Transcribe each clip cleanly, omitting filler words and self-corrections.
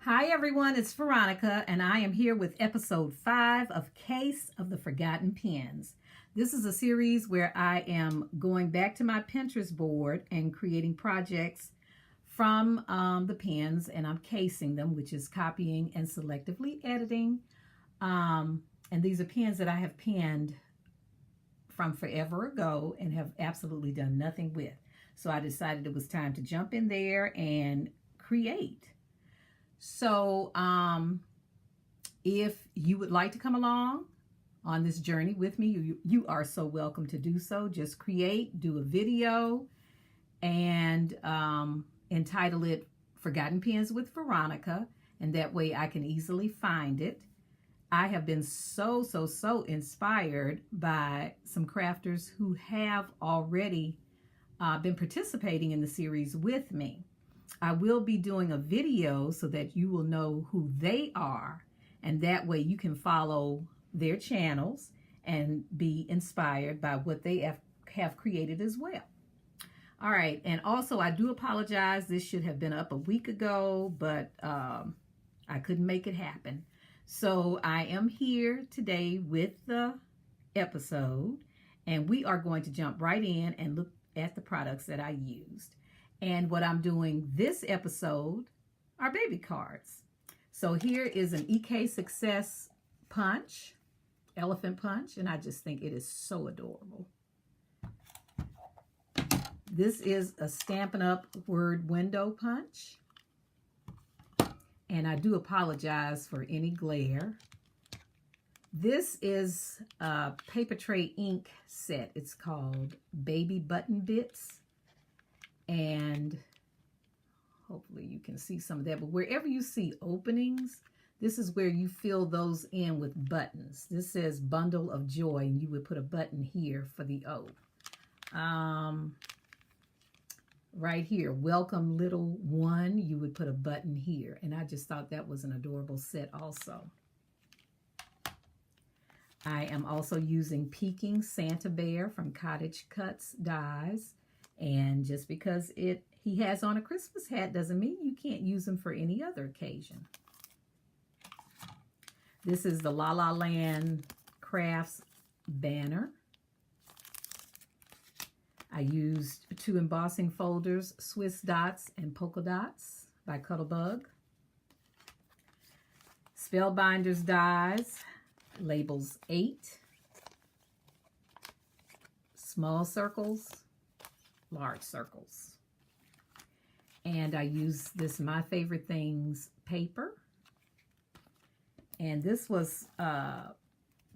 Hi everyone, it's Veronica and I am here with episode 5 of Case of the Forgotten Pens. This is a series where I am going back to my Pinterest board and creating projects from the pens, and I'm casing them, which is copying and selectively editing. And these are pens that I have penned from forever ago and have absolutely done nothing with. So I decided it was time to jump in there and create. So if you would like to come along on this journey with me, you are so welcome to do so. Just do a video, and entitle it Forgotten Pens with Veronica, and that way I can easily find it. I have been so inspired by some crafters who have already been participating in the series with me. I will be doing a video so that you will know who they are, and that way you can follow their channels and be inspired by what they have created as well. All right, and also I do apologize. This should have been up a week ago, but I couldn't make it happen. So I am here today with the episode, and we are going to jump right in and look at the products that I used. And what I'm doing this episode are baby cards. So here is an C.A.S.E. punch, elephant punch, and I just think it is so adorable. This is a Stampin' Up! Word window punch. And I do apologize for any glare. This is a paper tray ink set. It's called Baby Button Bits. And hopefully you can see some of that. But wherever you see openings, this is where you fill those in with buttons. This says Bundle of Joy, and you would put a button here for the O. Right here, Welcome Little One, you would put a button here. And I just thought that was an adorable set also. I am also using Peking Santa Bear from Cottage Cuts Dies. And just because he has on a Christmas hat doesn't mean you can't use him for any other occasion. This is the La La Land Crafts banner. I used 2 embossing folders, Swiss Dots and Polka Dots by Cuttlebug. Spellbinders dies, labels 8. Small circles, large circles. And I use this My Favorite Things paper. And this was a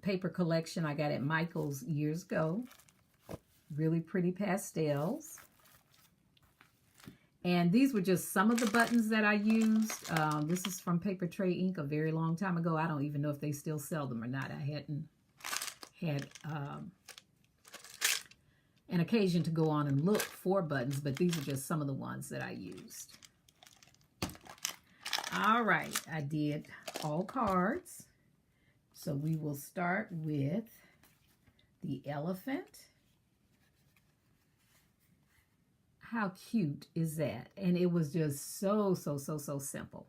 paper collection I got at Michael's years ago. Really pretty pastels. And these were just some of the buttons that I used. This is from Paper Tray Ink a very long time ago. I don't even know if they still sell them or not. I hadn't had an occasion to go on and look for buttons, but these are just some of the ones that I used. All right, I did all cards. So we will start with the elephant. How cute is that? And it was just so simple.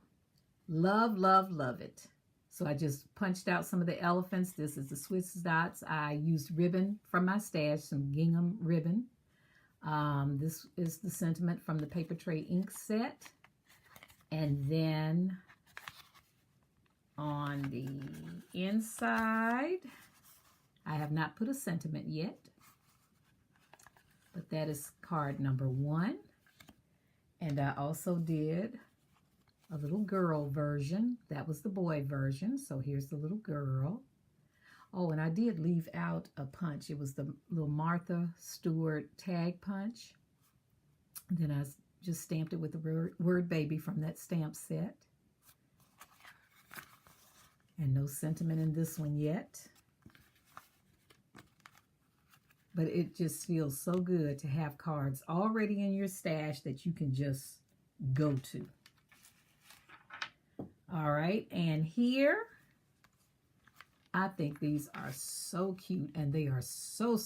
Love, love, love it. So I just punched out some of the elephants. This is the Swiss Dots. I used ribbon from my stash, some gingham ribbon. This is the sentiment from the Paper Tray Ink set. And then on the inside, I have not put a sentiment yet, but that is card number 1. And I also did a little girl version. That was the boy version. So here's the little girl. Oh, and I did leave out a punch. It was the little Martha Stewart tag punch. And then I just stamped it with the word baby from that stamp set. And no sentiment in this one yet. But it just feels so good to have cards already in your stash that you can just go to. All right, and here, I think these are so cute, and they are so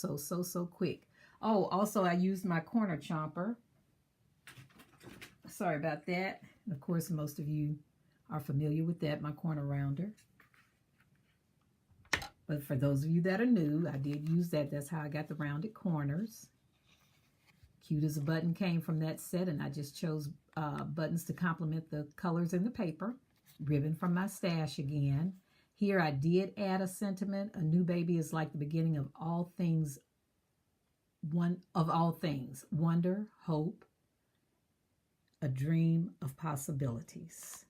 quick. Oh, also I used my corner chomper. Sorry about that. And of course, most of you are familiar with that, my corner rounder. But for those of you that are new, I did use that. That's how I got the rounded corners. Cute as a Button came from that set, and I just chose buttons to complement the colors in the paper. Ribbon from my stash again. Here I did add a sentiment. A new baby is like the beginning of all things, wonder, hope, a dream of possibilities.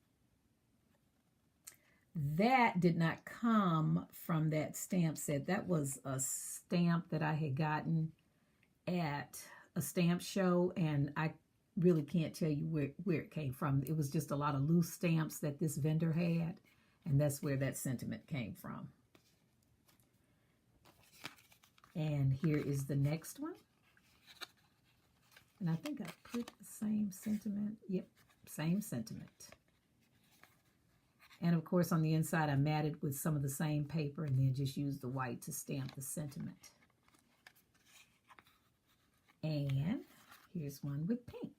That did not come from that stamp set. That was a stamp that I had gotten at a stamp show, and I really can't tell you where it came from. It was just a lot of loose stamps that this vendor had, and that's where that sentiment came from. And here is the next one. And I think I put the same sentiment. Yep, same sentiment. And of course, on the inside, I matted with some of the same paper and then just used the white to stamp the sentiment. And here's one with pink.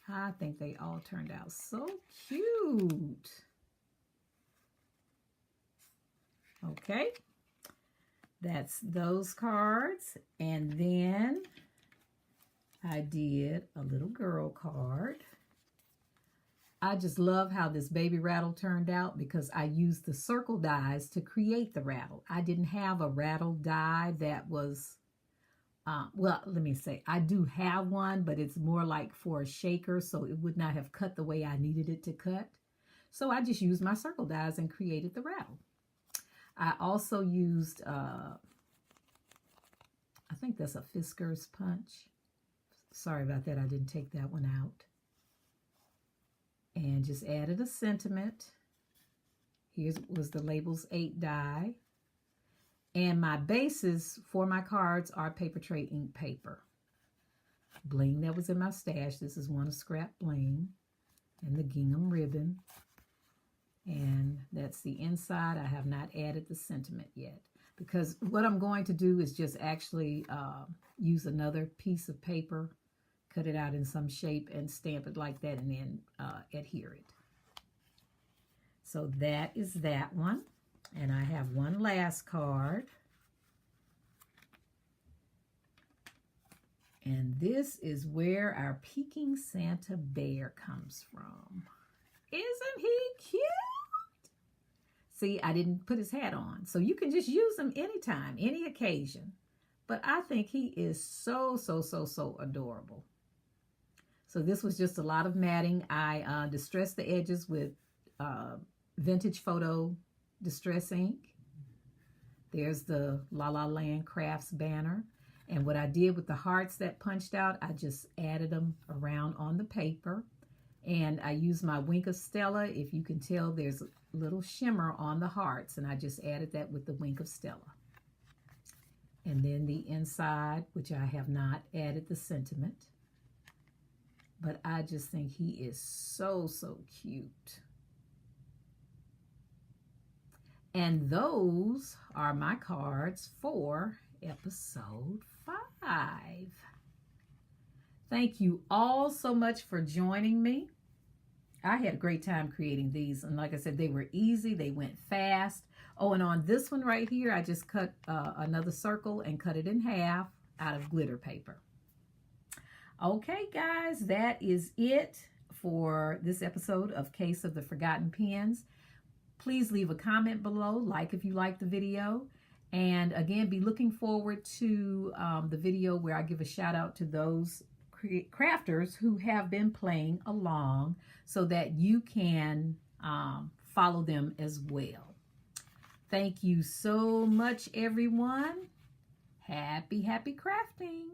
I think they all turned out so cute. Okay, that's those cards. And then I did a little girl card. I just love how this baby rattle turned out because I used the circle dies to create the rattle. I didn't have a rattle die that was, well, let me say, I do have one, but it's more like for a shaker, so it would not have cut the way I needed it to cut. So I just used my circle dies and created the rattle. I also used, I think that's a Fisker's punch. Sorry about that, I didn't take that one out. And just added a sentiment. Here was the Labels 8 die. And my bases for my cards are paper tray ink paper. Bling that was in my stash. This is one of scrap bling. And the gingham ribbon. And that's the inside. I have not added the sentiment yet. Because what I'm going to do is just actually use another piece of paper, cut it out in some shape and stamp it like that and then adhere it. So that is that one. And I have one last card. And this is where our Peking Santa bear comes from. Isn't he cute? See, I didn't put his hat on. So you can just use him anytime, any occasion. But I think he is so, so, so, so adorable. So this was just a lot of matting. I distressed the edges with Vintage Photo Distress ink. There's the La La Land Crafts banner. And what I did with the hearts that punched out, I just added them around on the paper. And I used my Wink of Stella. If you can tell, there's a little shimmer on the hearts. And I just added that with the Wink of Stella. And then the inside, which I have not added the sentiment. But I just think he is so, so cute. And those are my cards for episode 5. Thank you all so much for joining me. I had a great time creating these. And like I said, they were easy. They went fast. Oh, and on this one right here, I just cut another circle and cut it in half out of glitter paper. Okay, guys, that is it for this episode of Case of the Forgotten Pens. Please leave a comment below, like if you like the video. And again, be looking forward to the video where I give a shout out to those crafters who have been playing along so that you can follow them as well. Thank you so much, everyone. Happy crafting.